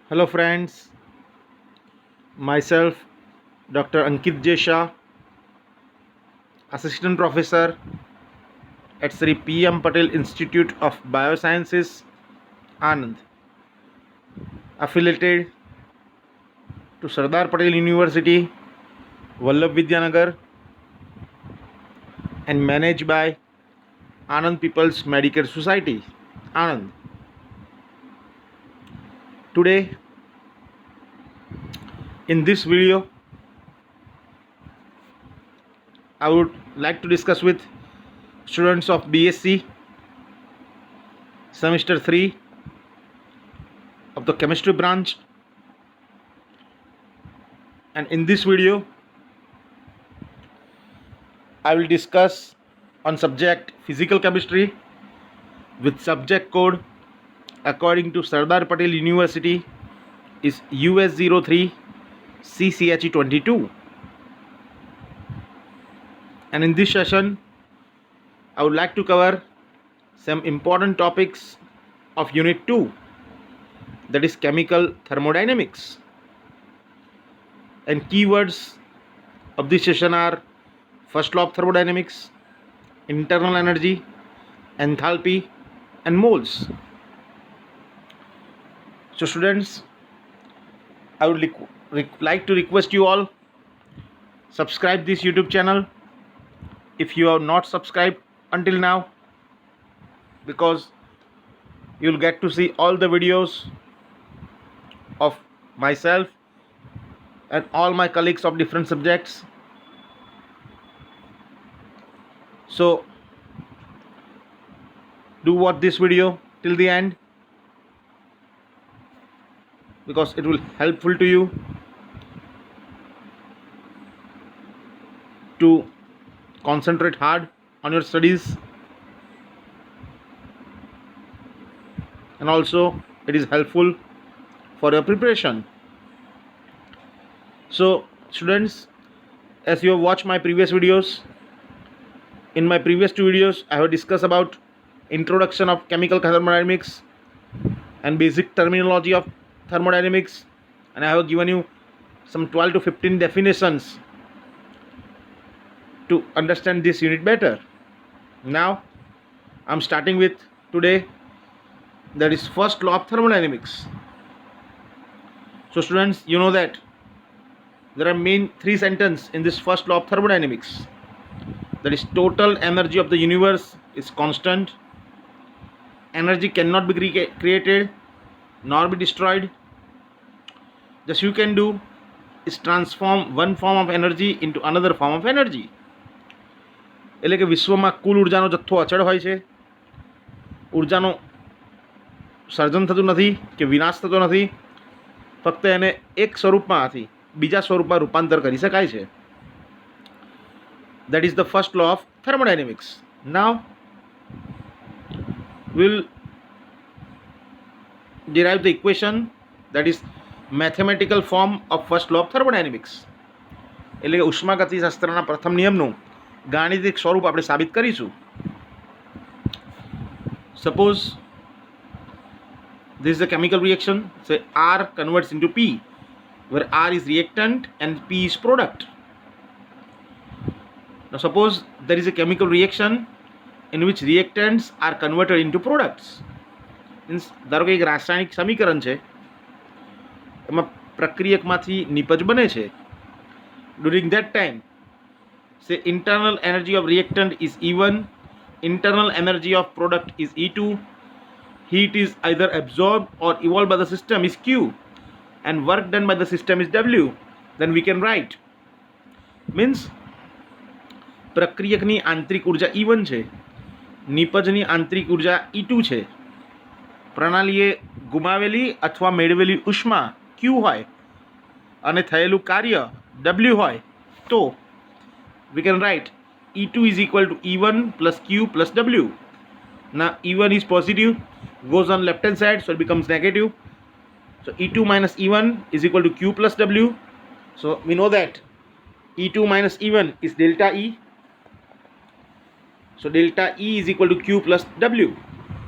Hello, friends. Myself, Dr. Ankit J. Shah, Assistant Professor at Sri P.M. Patel Institute of Biosciences, Anand, affiliated to Sardar Patel University, Vallabh Vidyanagar, and managed by Anand People's Medicare Society, Anand. Today, in this video, I would like to discuss with students of BSc semester 3 of the chemistry branch, and in this video I will discuss on subject physical chemistry with subject code according to Sardar Patel University is US03 CCHE22. And in this session I would like to cover some important topics of unit 2, that is chemical thermodynamics. And keywords of this session are first law of thermodynamics, internal energy, enthalpy, and moles. So students, I would like to request you all, subscribe this YouTube channel if you have not subscribed until now, because you'll get to see all the videos of myself and all my colleagues of different subjects. So do watch this video till the end, because it will helpful to you to concentrate hard on your studies, and also it is helpful for your preparation. So students, as you have watched my previous videos, in my previous two videos I have discussed about introduction of chemical thermodynamics and basic terminology of thermodynamics, and I have given you some 12 to 15 definitions to understand this unit better. Now I'm starting with today, that is first law of thermodynamics. So students, you know that there are main three sentences in this first law of thermodynamics. That is, total energy of the universe is constant, energy cannot be created nor be destroyed. Just you can do is transform one form of energy into another form of energy. એટલે કે વિશ્વમાં કુલ ઉર્જાનો જથ્થો અચળ હોય છે, ઉર્જાનો સર્જન થતું નથી કે વિનાશ થતો નથી, ફક્ત એને એક સ્વરૂપમાંથી બીજા સ્વરૂપમાં રૂપાંતર કરી શકાય છે. That is the first law of thermodynamics. Now we'll derive the equation, that is mathematical form of first law of thermodynamics. એટલે કે ઉષ્માગતિશાસ્ત્રના પ્રથમ નિયમનું ગાણિતિક સ્વરૂપ આપણે સાબિત કરીશું. Suppose this is a chemical reaction, say R converts into P, where R is reactant and P is product. Now suppose there is a chemical reaction in which reactants are converted into products. Means ધારો કે એક રાસાયણિક સમીકરણ છે, એમાં પ્રક્રિયકમાંથી નિપજ બને છે. During that time, say internal energy of reactant is E1, internal energy of product is E2, heat is either absorbed or evolved by the system is Q, and work done by the system is W. Then we can write, means પ્રક્રિયકની આંતરિક ઉર્જા E1 છે, નિપજની આંતરિક ઉર્જા E2 છે, પ્રણાલીએ ગુમાવેલી અથવા મેળવેલી ઉષ્મા Q હોય અને થયેલું કાર્ય W હોય, તો we can write E2 is equal to E1 plus Q plus W. Now E1 is positive, goes on left hand side, so it becomes negative. So E2 minus E1 is equal to Q plus W. So we know that E2 minus E1 is delta E. So delta E is equal to Q plus W.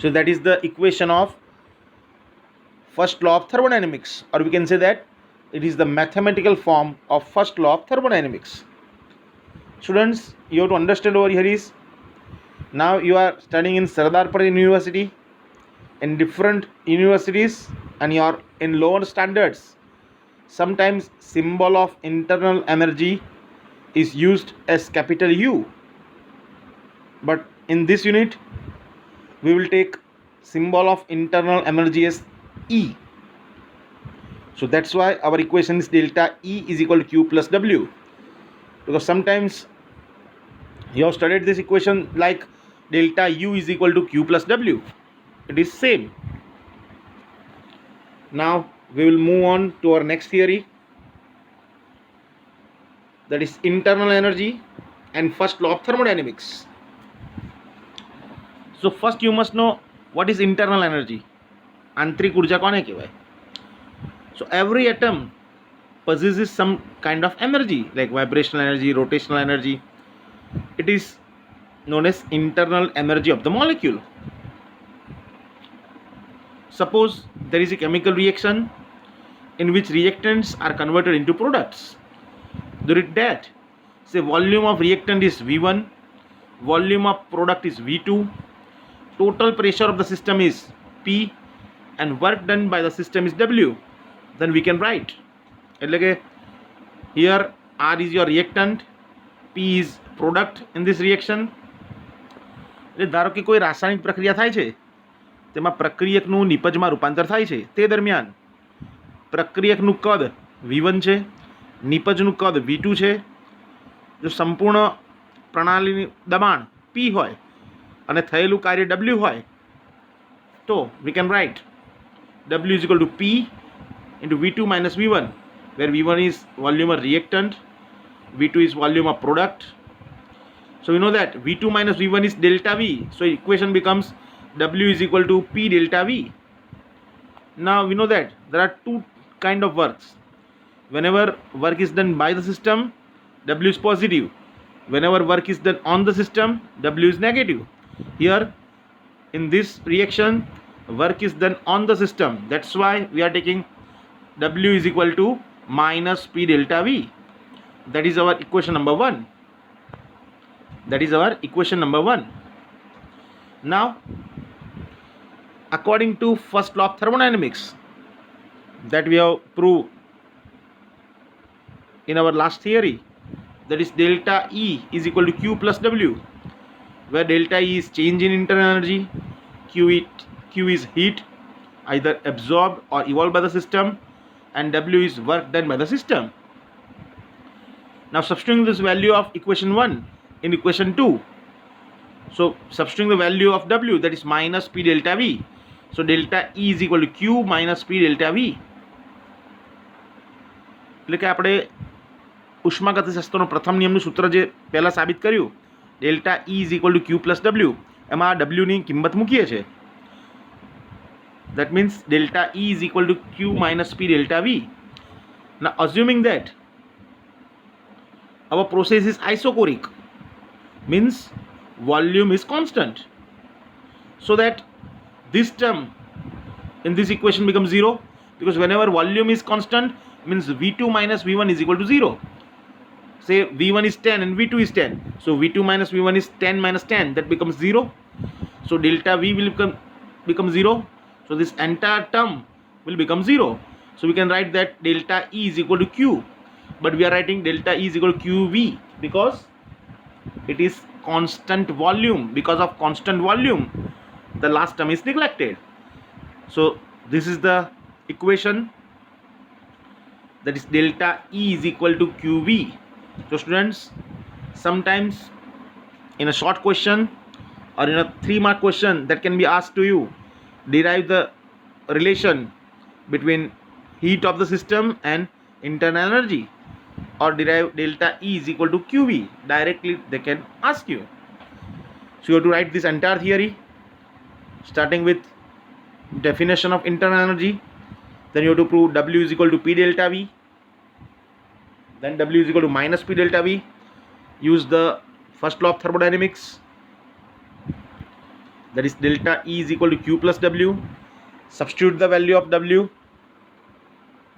So that is the equation of first law of thermodynamics, or we can say that it is the mathematical form of first law of thermodynamics. Students, you have to understand over here is, now you are studying in Sardar Patel University, in different universities, and you are in lower standards. Sometimes symbol of internal energy is used as capital U, but in this unit we will take symbol of internal energy as E. So that's why our equation is delta E is equal to Q plus W, because sometimes you have studied this equation like delta U is equal to Q plus W. It is same. Now we will move on to our next theory, that is internal energy and first law of thermodynamics. So first you must know what is internal energy. आंतरिक ऊर्जा कोने कहेवाय? So every atom possesses some kind of energy like vibrational energy, rotational energy. It is known as internal energy of the molecule. Suppose there is a chemical reaction in which reactants are converted into products. During that, say volume of reactant is V1, volume of product is V2, total pressure of the system is P, and work done by the system is W. Then we can write, here R is your reactant, P is product in this reaction. ધારો કે કોઈ રાસાયણિક પ્રક્રિયા થાય છે, તેમાં પ્રક્રિયકનું નિપજમાં રૂપાંતર થાય છે, તે દરમિયાન પ્રક્રિયકનું કદ V1 છે, નિપજનું કદ V2 છે. જો સંપૂર્ણ પ્રણાલીની દબાણ P હોય અને થયેલું કાર્ય W હોય, તો we can write W is equal to P into V2 minus V1, where V1 is volume of reactant, V2 is volume of product. So we know that V2 minus V1 is delta V. So equation becomes W is equal to P delta V. Now we know that there are two kind of works. Whenever work is done by the system, W is positive. Whenever work is done on the system, W is negative. Here in this reaction, work is done on the system. That's why we are taking W is equal to minus P delta V. That is our equation number 1. That is our equation number 1. Now, according to first law of thermodynamics that we have proved in our last theory, that is delta E is equal to Q plus W, where delta E is change in internal energy, Q is heat either absorbed or evolved by the system, and W is work done by the system. Now substituting this value of equation 1 in equation 2, so substituting the value of W, that is minus P delta V, so delta E is equal to Q minus P delta V. એટલે કે આપણે ઉષ્માગતિશાસ્ત્રનો પ્રથમ નિયમનું સૂત્ર જે પહેલાં સાબિત કર્યું, delta E is equal to Q plus W, એમાં Wની કિંમત મૂકીએ છીએ. That means delta E is equal to Q minus P delta V. Now assuming that our process is isochoric, means volume is constant, so that this term in this equation becomes 0, because whenever volume is constant means V2 minus V1 is equal to 0. Say V1 is 10 and V2 is 10, so V2 minus V1 is 10 minus 10, that becomes 0. So delta V will become 0, so this entire term will become 0. So we can write that delta E is equal to Q, but we are writing delta E is equal to QV because it is constant volume. Because of constant volume, the last term is neglected. So this is the equation, that is delta E is equal to QV. So students, sometimes in a short question or in a 3-mark question that can be asked to you, derive the relation between heat of the system and internal energy, or derive delta E is equal to QV. Directly they can ask you. So you have to write this entire theory, starting with definition of internal energy, then you have to prove W is equal to P delta V, then W is equal to minus P delta V, use the first law of thermodynamics, that is delta E is equal to Q plus W, substitute the value of W,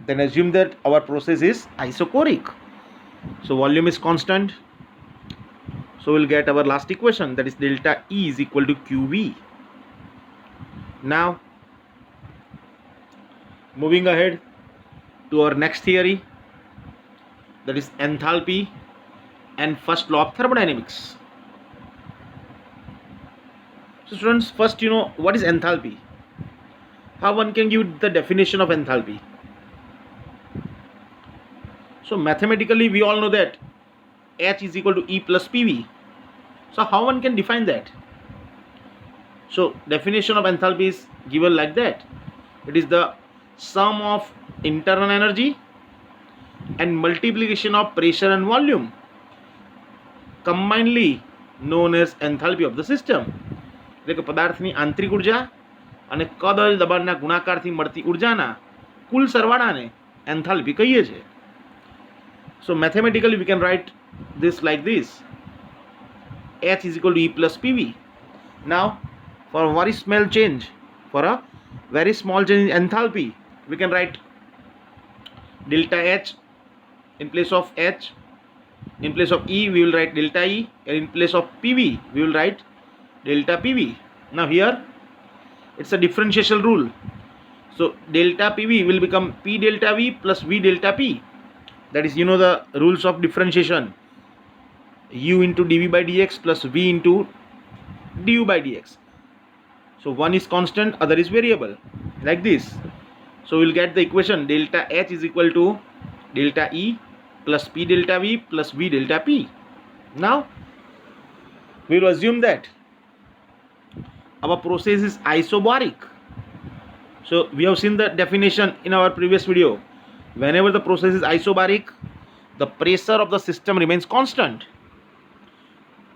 then assume that our process is isochoric. So volume is constant, so we'll get our last equation, that is delta E is equal to QV. Now moving ahead to our next theory, that is enthalpy and first law of thermodynamics. So students, first what is enthalpy, how one can give the definition of enthalpy. So mathematically we all know that H is equal to E plus PV. So how one can define that? So definition of enthalpy is given like that. It is the sum of internal energy and multiplication of pressure and volume, combinedly known as enthalpy of the system. એટલે કે પદાર્થની આંતરિક ઉર્જા અને કદ દબાણના ગુણાકારથી મળતી ઉર્જાના કુલ સરવાળાને એન્થાલ્પી કહીએ છીએ. So mathematically we can write this like this: H is equal to E plus PV. Now for a very small change, in enthalpy, we can write delta H in place of H. In place of E we will write delta E, and in place of PV we will write delta PV. Now here it's a differentiation rule. So delta PV will become P delta V plus V delta P. That is, the rules of differentiation: U into dV by dx plus V into du by dx. So one is constant, other is variable, like this. So we'll get the equation delta H is equal to delta E plus P delta V plus V delta P. Now we will assume that our process is isobaric. So we have seen the definition in our previous video. Whenever the process is isobaric, the pressure of the system remains constant.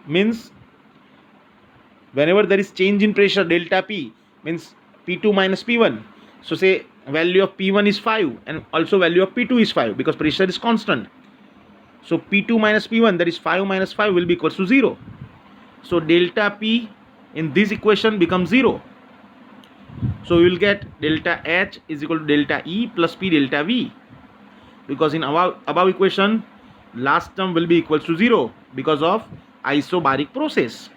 Means whenever there is change in pressure, delta P means P2 minus P1. So say value of P1 is 5 and also value of P2 is 5 because pressure is constant. So P2 minus P1, that is 5 minus 5, will be equals to 0. So delta P in this equation becomes 0. So we will get delta H is equal to delta E plus P delta V, because in above equation last term will be equals to 0 because of isobaric process.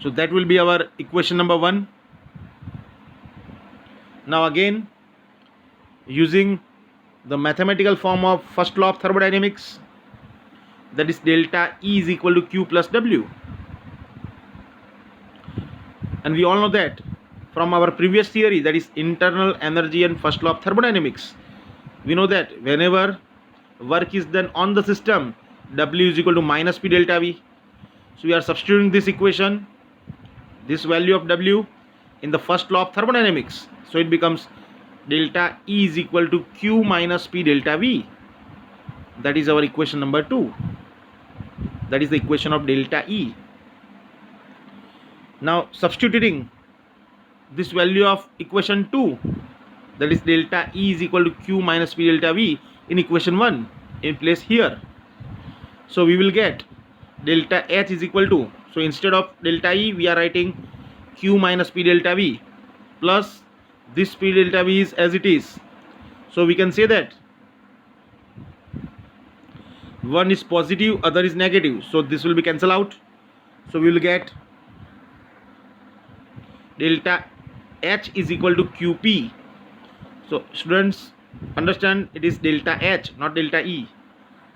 So that will be our equation number 1. Now again, using the mathematical form of first law of thermodynamics, that is delta E is equal to Q plus W. And we all know that from our previous theory, that is internal energy and first law of thermodynamics, we know that whenever work is done on the system, W is equal to minus P delta V. So we are substituting this equation, this value of W, in the first law of thermodynamics. So it becomes delta E is equal to Q minus P delta V. That is our equation number 2. That is the equation of delta E. Now substituting this value of equation 2, that is delta E is equal to Q minus P delta V, in equation 1 in place here. So we will get delta H is equal to, so instead of delta E we are writing Q minus P delta V plus this P delta V is as it is. So we can say that one is positive, other is negative, so this will be cancelled out. So we will get delta H is equal to QP. So students understand, it is delta H, not delta E.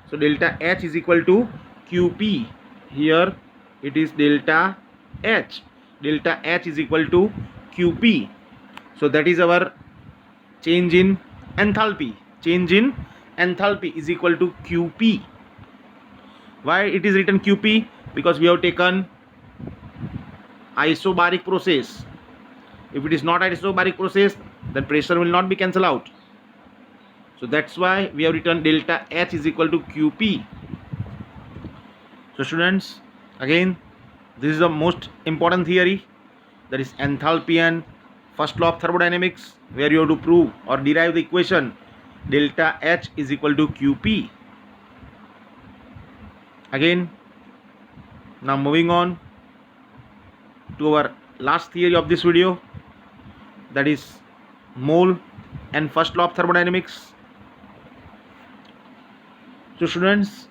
So delta H is equal to QP. Here it is delta H. Delta H is equal to QP. So that is our change in enthalpy. Change in enthalpy is equal to QP. Why it is written QP? Because we have taken isobaric process. If it is not isobaric process, then pressure will not be cancelled out. So that's why we have written delta H is equal to QP. So students, again, this is the most important theory, that is enthalpy and first law of thermodynamics, where you have to prove or derive the equation delta H is equal to QP. Again, now moving on to our last theory of this video, that is mole and first law of thermodynamics. So students,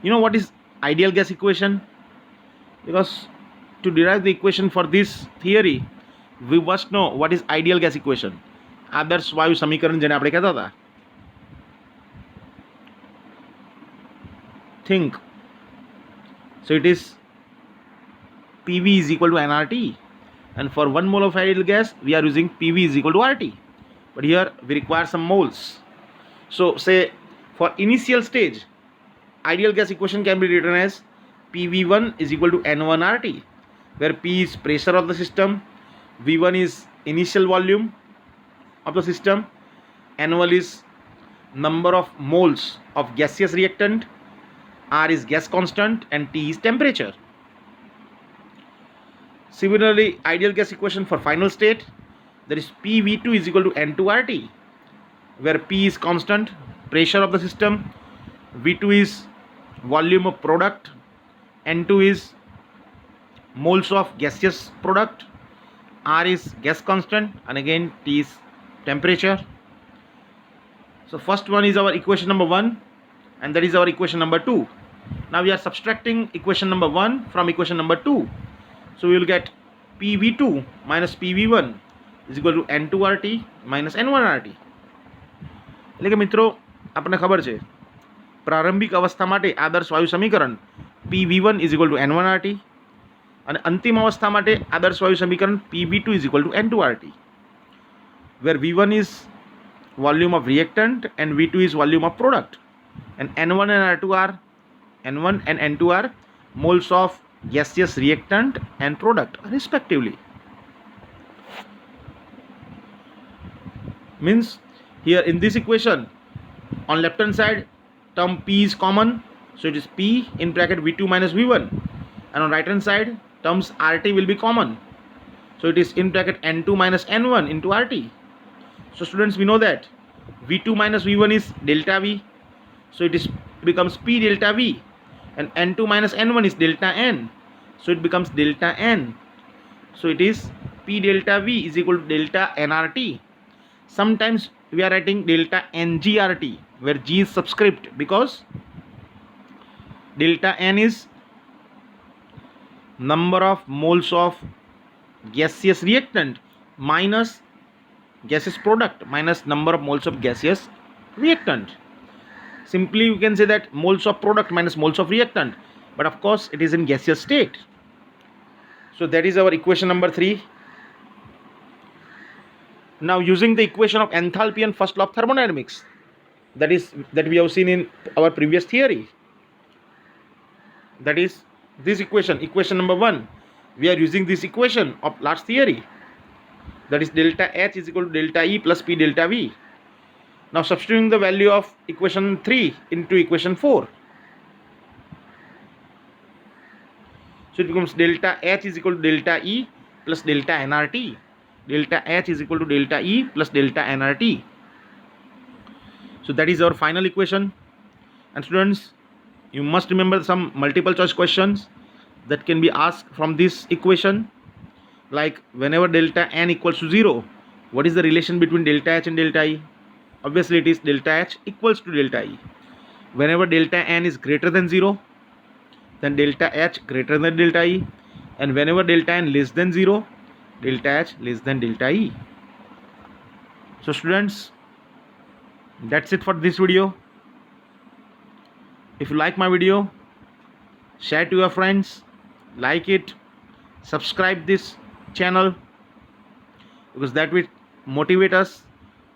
you know what is ideal gas equation? Because to derive the equation for this theory, we must know what is ideal gas equation. આદર્શ વાયુ સમીકરણ જેને આપણે કહેતા હતા. Think. So it is PV is equal to nRT, and for 1 mole of ideal gas we are using PV is equal to RT, but here we require some moles. So say for initial stage, ideal gas equation can be written as PV1 is equal to N1 RT, where P is pressure of the system, V1 is initial volume of the system, N1 is number of moles of gaseous reactant, R is gas constant, and T is temperature. Similarly, ideal gas equation for final state, that is PV2 is equal to N2 RT, where P is constant, pressure of the system, V2 is volume of product, N2 is moles of gaseous product, R is gas constant, and again T is temperature. So first one is our equation number 1, and that is our equation number 2. Now we are subtracting equation number 1 from equation number 2. So we will get PV2 minus PV1 is equal to N2 RT minus N1 RT. એટલે કે મિત્રો આપણને ખબર છે પ્રારંભિક અવસ્થા માટે આદર્શ વાયુ સમીકરણ PV1 is equal to N1 RT અને અંતિમ અવસ્થા માટે આદર્શ વાયુ સમીકરણ PV2 is equal to N2 RT, where V1 is volume of reactant and V2 is volume of product, and N1 and R2 are N1 and N2 are moles of gaseous reactant and product respectively. Means here in this equation, on left hand side term P is common, so it is P in bracket V2 minus V1, and on right hand side terms RT will be common, so it is in bracket N2 minus N1 into RT. So students, we know that V2 minus V1 is delta V, so it becomes P delta V, and N2 minus N1 is delta N, so it becomes delta N. So it is P delta V is equal to delta nRT. Sometimes we are writing delta NGRT, where G is subscript, because delta N is number of moles of gaseous reactant minus gaseous product minus number of moles of gaseous reactant. Simply you can say that moles of product minus moles of reactant, but of course it is in gaseous state. So that is our equation number 3. Now using the equation of enthalpy and first law of thermodynamics, that we have seen in our previous theory, that is this equation number 1, we are using this equation of last theory, that is delta H is equal to delta E plus P delta V. Now substituting the value of equation 3 into equation 4, so it becomes delta H is equal to delta E plus delta nRT. Delta H is equal to delta E plus delta nRT. So that is our final equation. And students, you must remember some multiple choice questions that can be asked from this equation, like whenever delta n equals to 0, what is the relation between delta H and delta E? Obviously it is delta H equals to delta E. Whenever delta n is greater than 0, then delta H greater than delta E, and whenever delta n less than 0, delta H less than delta E. So students, that's it for this video. If you like my video, share to your friends, like it, subscribe this channel, because that will motivate us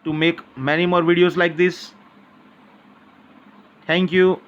to make many more videos like this. Thank you.